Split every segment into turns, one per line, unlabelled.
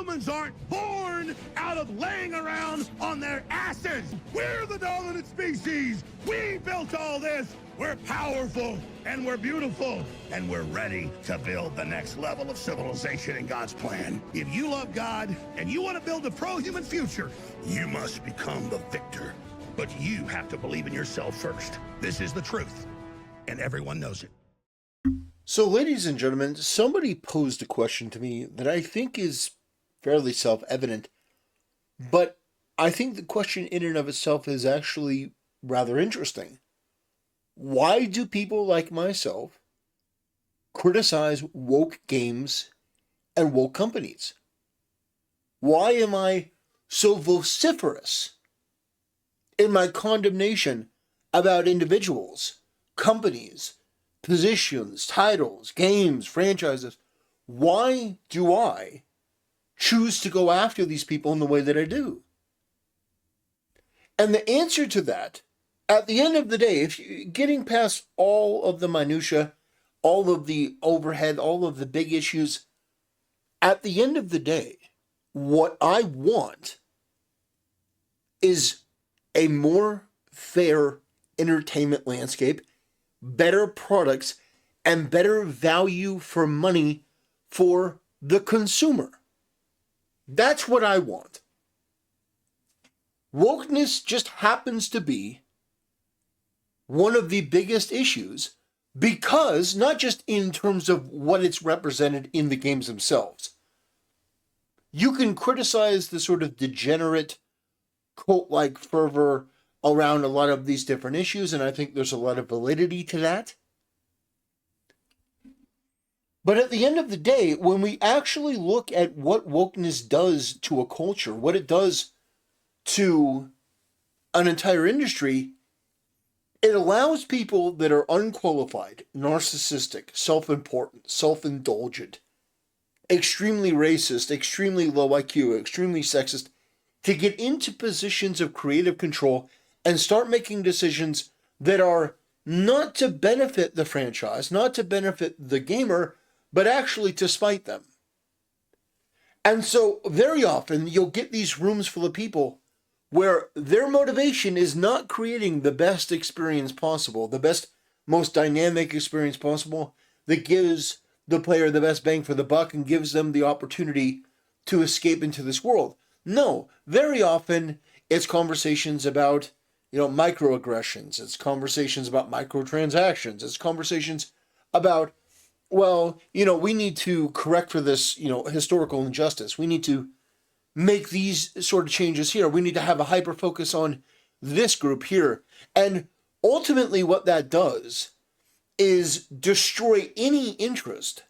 Humans aren't born out of laying around on their asses. We're the dominant species. We built all this. We're powerful and we're beautiful and we're ready to build the next level of civilization in God's plan. If you love God and you want to build a pro-human future, you must become the victor. But you have to believe in yourself first. This is the truth, and everyone knows it.
So, ladies and gentlemen, somebody posed a question to me that I think is fairly self-evident, but I think the question in and of itself is actually rather interesting. Why do people like myself criticize woke games and woke companies? Why am I so vociferous in my condemnation about individuals, companies, positions, titles, games, franchises? Why do I choose to go after these people in the way that I do? And the answer to that, at the end of the day, if you're getting past all of the minutia, all of the overhead, all of the big issues, at the end of the day, what I want is a more fair entertainment landscape, better products, and better value for money for the consumer. That's what I want. Wokeness just happens to be one of the biggest issues because, not just in terms of what it's represented in the games themselves, you can criticize the sort of degenerate cult-like fervor around a lot of these different issues, and I think there's a lot of validity to that. But at the end of the day, when we actually look at what wokeness does to a culture, what it does to an entire industry, it allows people that are unqualified, narcissistic, self-important, self-indulgent, extremely racist, extremely low IQ, extremely sexist, to get into positions of creative control and start making decisions that are not to benefit the franchise, not to benefit the gamer, but actually to spite them. And so very often you'll get these rooms full of people where their motivation is not creating the best experience possible, the best, most dynamic experience possible that gives the player the best bang for the buck and gives them the opportunity to escape into this world. No, very often it's conversations about, microaggressions. It's conversations about microtransactions. It's conversations about, we need to correct for this, historical injustice. We need to make these sort of changes here. We need to have a hyper focus on this group here. And ultimately what that does is destroy any interest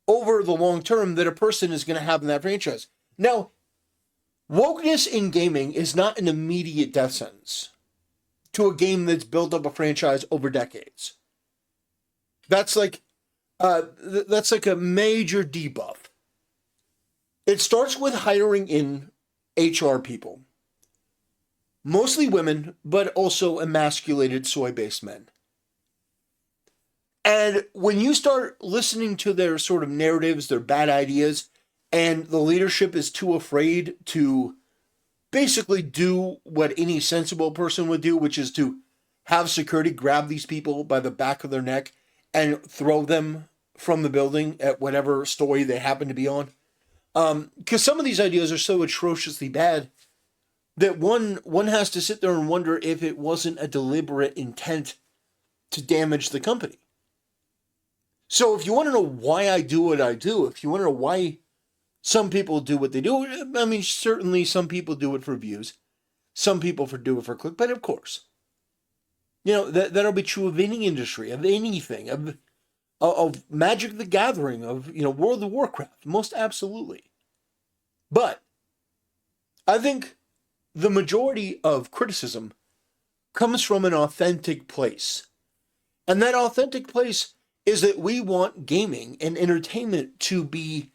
over the long term that a person is going to have in that franchise. Now, wokeness in gaming is not an immediate death sentence to a game that's built up a franchise over decades. That's like a major debuff. It starts with hiring in HR people, mostly women, but also emasculated soy-based men. And when you start listening to their sort of narratives, their bad ideas, and the leadership is too afraid to basically do what any sensible person would do, which is to have security grab these people by the back of their neck and throw them from the building at whatever story they happen to be on. Because some of these ideas are so atrociously bad that one has to sit there and wonder if it wasn't a deliberate intent to damage the company. So if you want to know why I do what I do, if you want to know why some people do what they do, I mean, certainly some people do it for views. Some people do it for click, but of course, that'll be true of any industry, of anything, of Magic the Gathering, of, World of Warcraft, most absolutely. But I think the majority of criticism comes from an authentic place. And that authentic place is that we want gaming and entertainment to be,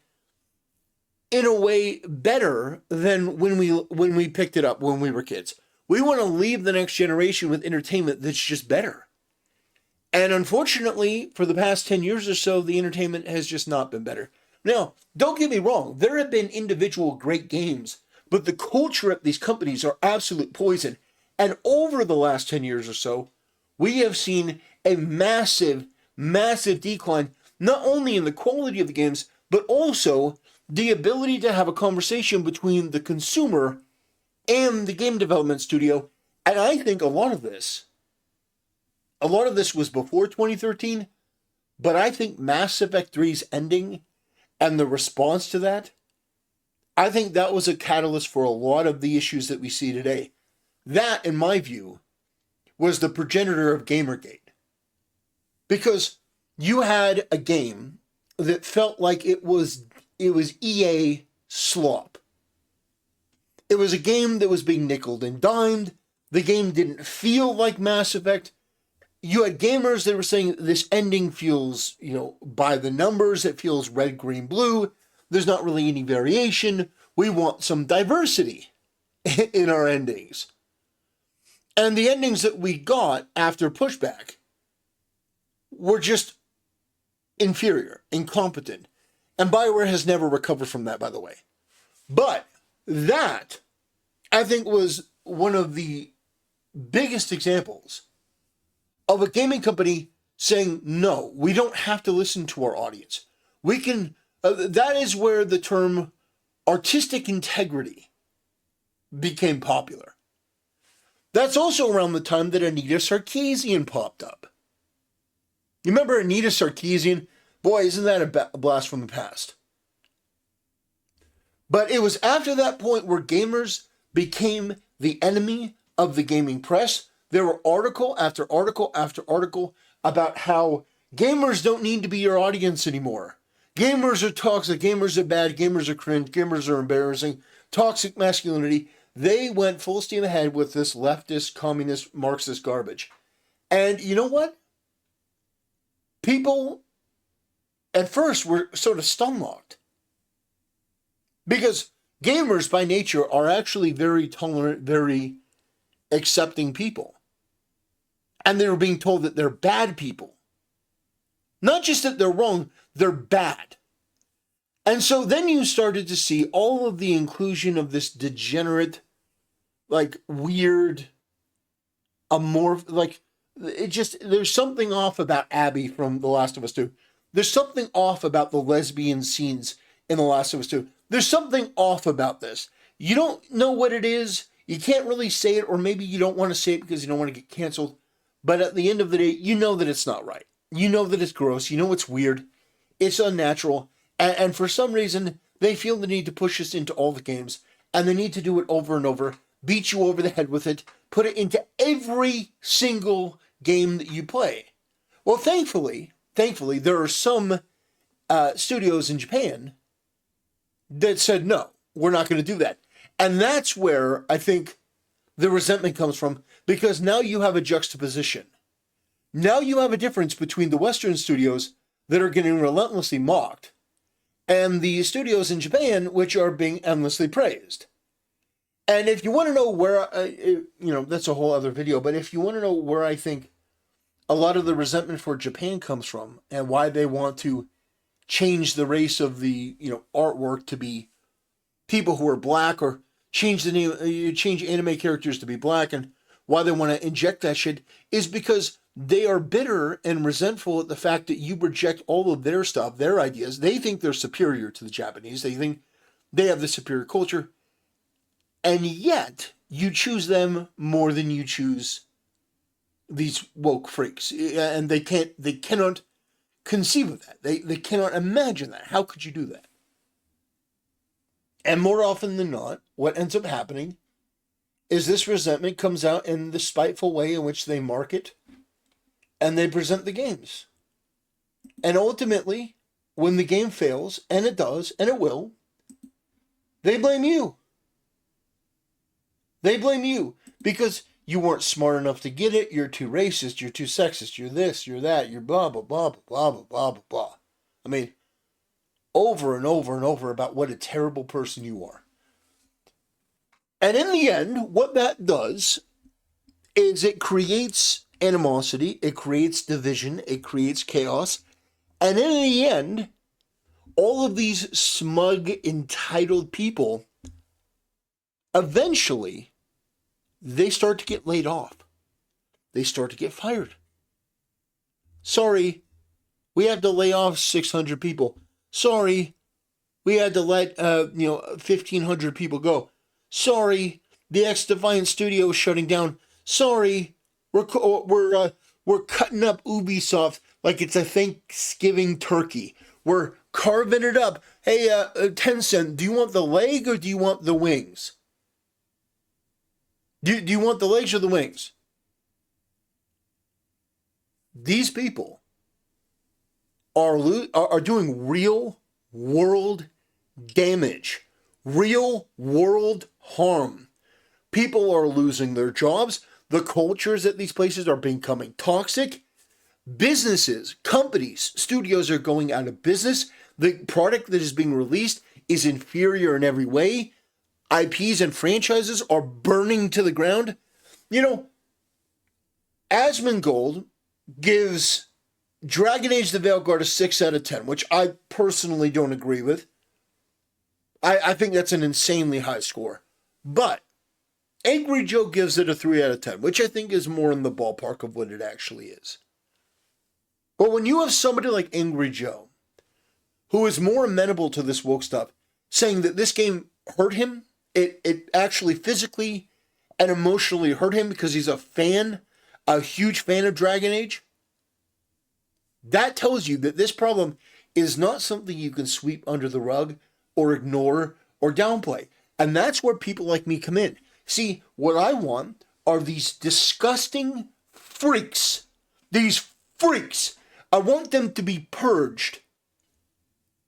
in a way, better than when we picked it up when we were kids. We want to leave the next generation with entertainment that's just better. And unfortunately, for the past 10 years or so, the entertainment has just not been better. Now, don't get me wrong, there have been individual great games, but the culture at these companies are absolute poison. And over the last 10 years or so, we have seen a massive, massive decline, not only in the quality of the games, but also the ability to have a conversation between the consumer and the game development studio. And I think a lot of this was before 2013, but I think Mass Effect 3's ending and the response to that, I think that was a catalyst for a lot of the issues that we see today. That, in my view, was the progenitor of Gamergate. Because you had a game that felt like it was EA slop. It was a game that was being nickeled and dimed. The game didn't feel like Mass Effect. You had gamers that were saying this ending feels, by the numbers, it feels red, green, blue. There's not really any variation. We want some diversity in our endings. And the endings that we got after pushback were just inferior, incompetent. And BioWare has never recovered from that, by the way. But that, I think, was one of the biggest examples of a gaming company saying, no, we don't have to listen to our audience. We can, that is where the term artistic integrity became popular. That's also around the time that Anita Sarkeesian popped up. You remember Anita Sarkeesian? Boy, isn't that a blast from the past. But it was after that point where gamers became the enemy of the gaming press. There were article after article after article about how gamers don't need to be your audience anymore. Gamers are toxic, gamers are bad, gamers are cringe, gamers are embarrassing, toxic masculinity. They went full steam ahead with this leftist, communist, Marxist garbage. And you know what? People at first were sort of stunlocked. Because gamers by nature are actually very tolerant, very accepting people. And they were being told that they're bad people. Not just that they're wrong, they're bad. And so then you started to see all of the inclusion of this degenerate, weird, there's something off about Abby from The Last of Us 2. There's something off about the lesbian scenes in The Last of Us 2. There's something off about this. You don't know what it is. You can't really say it, or maybe you don't want to say it because you don't want to get canceled. But at the end of the day, you know that it's not right. You know that it's gross. You know it's weird. It's unnatural. And for some reason, they feel the need to push this into all the games. And they need to do it over and over. Beat you over the head with it. Put it into every single game that you play. Well, thankfully, there are some studios in Japan that said, no, we're not going to do that. And that's where I think the resentment comes from, because now you have a juxtaposition. Now you have a difference between the Western studios that are getting relentlessly mocked and the studios in Japan which are being endlessly praised. And if you want to know where, that's a whole other video, but if you want to know where I think a lot of the resentment for Japan comes from and why they want to change the race of the, artwork to be people who are black, or change the name, change anime characters to be black, and why they want to inject that shit, is because they are bitter and resentful at the fact that you reject all of their stuff, their ideas. They think they're superior to the Japanese. They think they have the superior culture. And yet, you choose them more than you choose these woke freaks. And they cannot conceive of that. They cannot imagine that. How could you do that? And more often than not, what ends up happening is this resentment comes out in the spiteful way in which they market and they present the games. And ultimately, when the game fails, and it does, and it will, they blame you. They blame you because you weren't smart enough to get it. You're too racist. You're too sexist. You're this, you're that. You're blah, blah, blah, blah, blah, blah, blah, blah. I mean, over and over and over about what a terrible person you are. And in the end, what that does is it creates animosity, it creates division, it creates chaos. And in the end, all of these smug, entitled people, eventually, they start to get laid off. They start to get fired. Sorry, we had to lay off 600 people. Sorry, we had to let 1,500 people go. Sorry, the XDefiant studio is shutting down. Sorry, we're cutting up Ubisoft like it's a Thanksgiving turkey. We're carving it up. Hey, Tencent, do you want the leg or do you want the wings? Do you want the legs or the wings? These people are doing real world damage, real world harm. People are losing their jobs. The cultures at these places are becoming toxic. Businesses, companies, studios are going out of business. The product that is being released is inferior in every way. IPs and franchises are burning to the ground. You know, Asmongold gives Dragon Age the Veilguard a 6 out of 10, which I personally don't agree with. I think that's an insanely high score. But Angry Joe gives it a 3 out of 10, which I think is more in the ballpark of what it actually is. But when you have somebody like Angry Joe, who is more amenable to this woke stuff, saying that this game hurt him, it actually physically and emotionally hurt him because he's a huge fan of Dragon Age, that tells you that this problem is not something you can sweep under the rug or ignore or downplay. And that's where people like me come in. See, what I want are these disgusting freaks. These freaks. I want them to be purged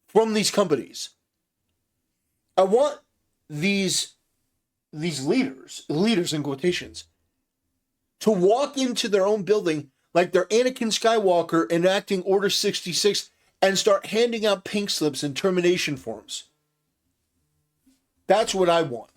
from these companies. I want these leaders in quotations, to walk into their own building like they're Anakin Skywalker enacting Order 66 and start handing out pink slips and termination forms. That's what I want.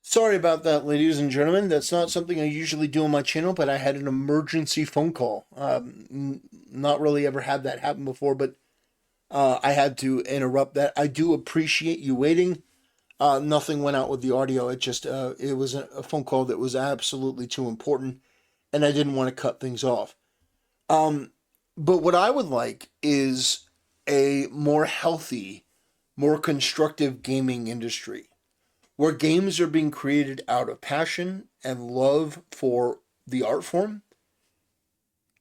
Sorry about that, ladies and gentlemen. That's not something I usually do on my channel, but I had an emergency phone call. Not really ever had that happen before, but I had to interrupt that. I do appreciate you waiting. Nothing went out with the audio. It just, it was a phone call that was absolutely too important, and I didn't want to cut things off. But what I would like is a more healthy, more constructive gaming industry, where games are being created out of passion and love for the art form.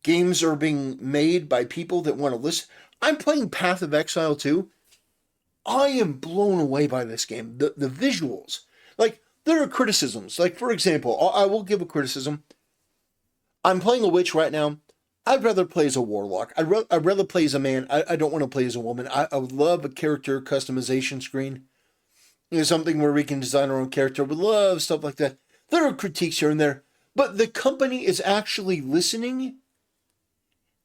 Games are being made by people that want to listen. I'm playing Path of Exile 2. I am blown away by this game. The visuals. Like, there are criticisms. Like, for example, I will give a criticism. I'm playing a witch right now. I'd rather play as a warlock. I'd rather play as a man. I don't want to play as a woman. I would love a character customization screen. Something where we can design our own character. We love stuff like that. There are critiques here and there, but the company is actually listening,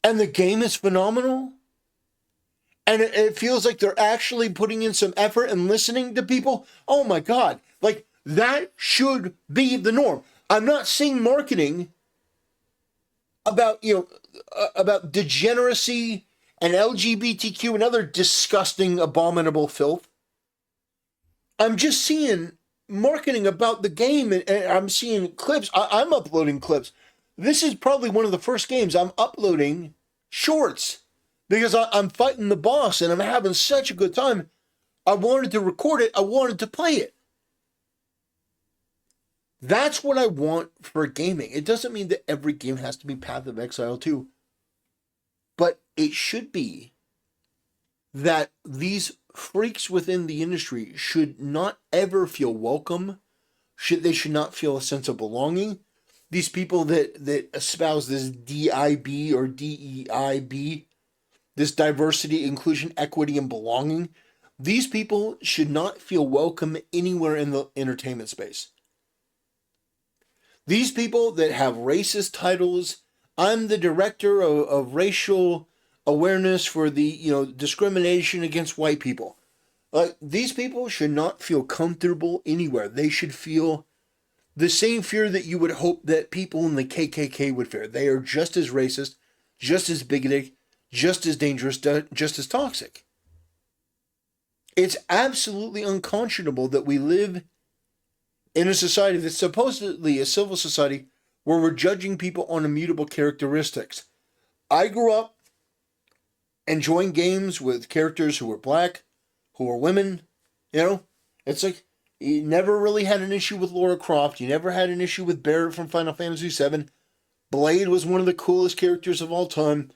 and the game is phenomenal, and it feels like they're actually putting in some effort and listening to people. Oh my God. Like, that should be the norm. I'm not seeing marketing about, about degeneracy and LGBTQ and other disgusting, abominable filth. I'm just seeing marketing about the game, and I'm seeing clips. I'm uploading clips. This is probably one of the first games I'm uploading shorts because I'm fighting the boss and I'm having such a good time. I wanted to record it. I wanted to play it. That's what I want for gaming. It doesn't mean that every game has to be Path of Exile 2, but it should be that these freaks within the industry should not ever feel welcome. They should not feel a sense of belonging. These people that espouse this DIB or DEIB, this diversity, inclusion, equity, and belonging, these people should not feel welcome anywhere in the entertainment space. These people that have racist titles, I'm the director of racial awareness for the discrimination against white people. These people should not feel comfortable anywhere. They should feel the same fear that you would hope that people in the KKK would fear. They are just as racist, just as bigoted, just as dangerous, just as toxic. It's absolutely unconscionable that we live in a society that's supposedly a civil society where we're judging people on immutable characteristics. I grew up enjoying games with characters who were black, who were women. It's like you never really had an issue with Lara Croft. You never had an issue with Barret from Final Fantasy VII. Blade was one of the coolest characters of all time.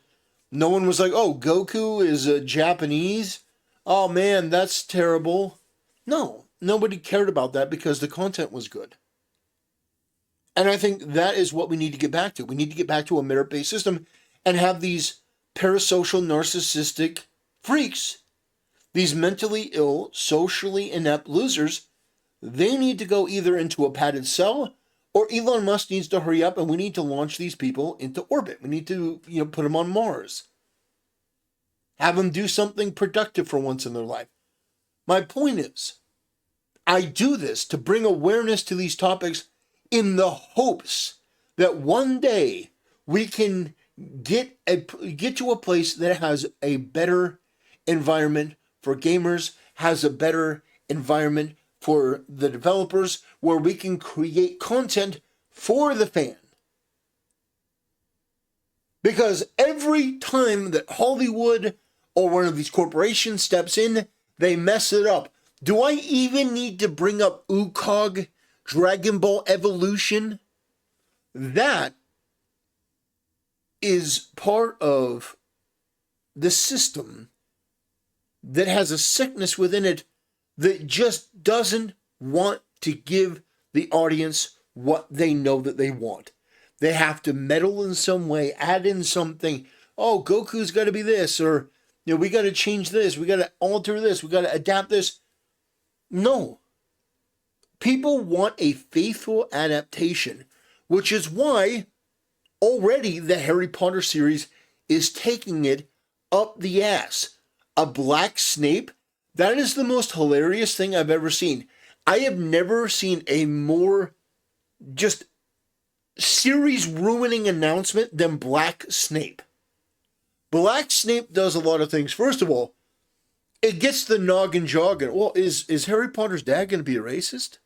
No one was like, oh, Goku is Japanese? Oh man, that's terrible. No, nobody cared about that because the content was good. And I think that is what we need to get back to. We need to get back to a merit-based system and have these parasocial, narcissistic freaks, these mentally ill, socially inept losers. They need to go either into a padded cell, or Elon Musk needs to hurry up and we need to launch these people into orbit. We need to, put them on Mars. Have them do something productive for once in their life. My point is, I do this to bring awareness to these topics in the hopes that one day we can get to a place that has a better environment for gamers, has a better environment for the developers, where we can create content for the fan. Because every time that Hollywood or one of these corporations steps in, they mess it up. Do I even need to bring up UCOG, Dragon Ball Evolution? That is part of the system that has a sickness within it that just doesn't want to give the audience what they know that they want. They have to meddle in some way, add in something. Oh, Goku's got to be this, or we got to change this, we got to alter this, we got to adapt this. No. People want a faithful adaptation, which is why already the Harry Potter series is taking it up the ass. A black Snape, that is the most hilarious thing I've ever seen. I have never seen a more just series-ruining announcement than Black Snape. Black Snape does a lot of things. First of all, it gets the noggin jogging. Well, is Harry Potter's dad going to be a racist?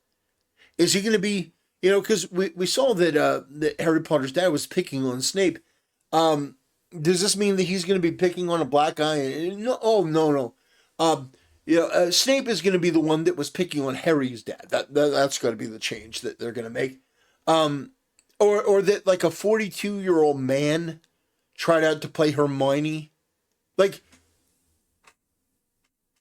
Is he going to be, because we saw that Harry Potter's dad was picking on Snape. Does this mean that he's going to be picking on a black guy? No. Oh, no. Snape is going to be the one that was picking on Harry's dad. That's got to be the change that they're going to make. Or that like a 42-year-old man tried out to play Hermione. Like,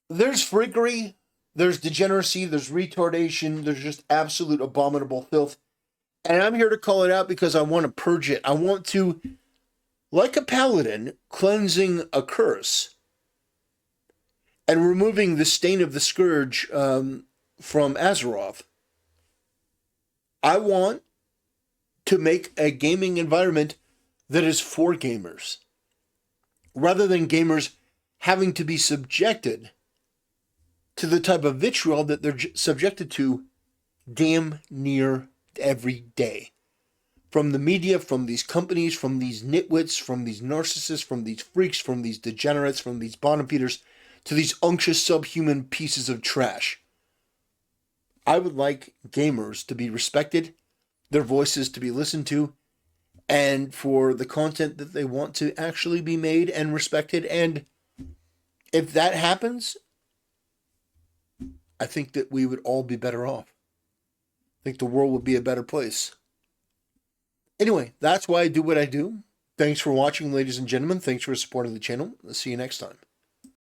there's freakery, there's degeneracy, there's retardation, there's just absolute abominable filth. And I'm here to call it out because I want to purge it. I want to, like a paladin cleansing a curse and removing the stain of the scourge from Azeroth, I want to make a gaming environment that is for gamers, rather than gamers having to be subjected to the type of vitriol that they're subjected to damn near every day. From the media, from these companies, from these nitwits, from these narcissists, from these freaks, from these degenerates, from these bottom feeders, to these unctuous subhuman pieces of trash. I would like gamers to be respected, their voices to be listened to, and for the content that they want to actually be made and respected. And if that happens, I think that we would all be better off. I think the world would be a better place. Anyway, that's why I do what I do. Thanks for watching, ladies and gentlemen. Thanks for supporting the channel. I'll see you next time.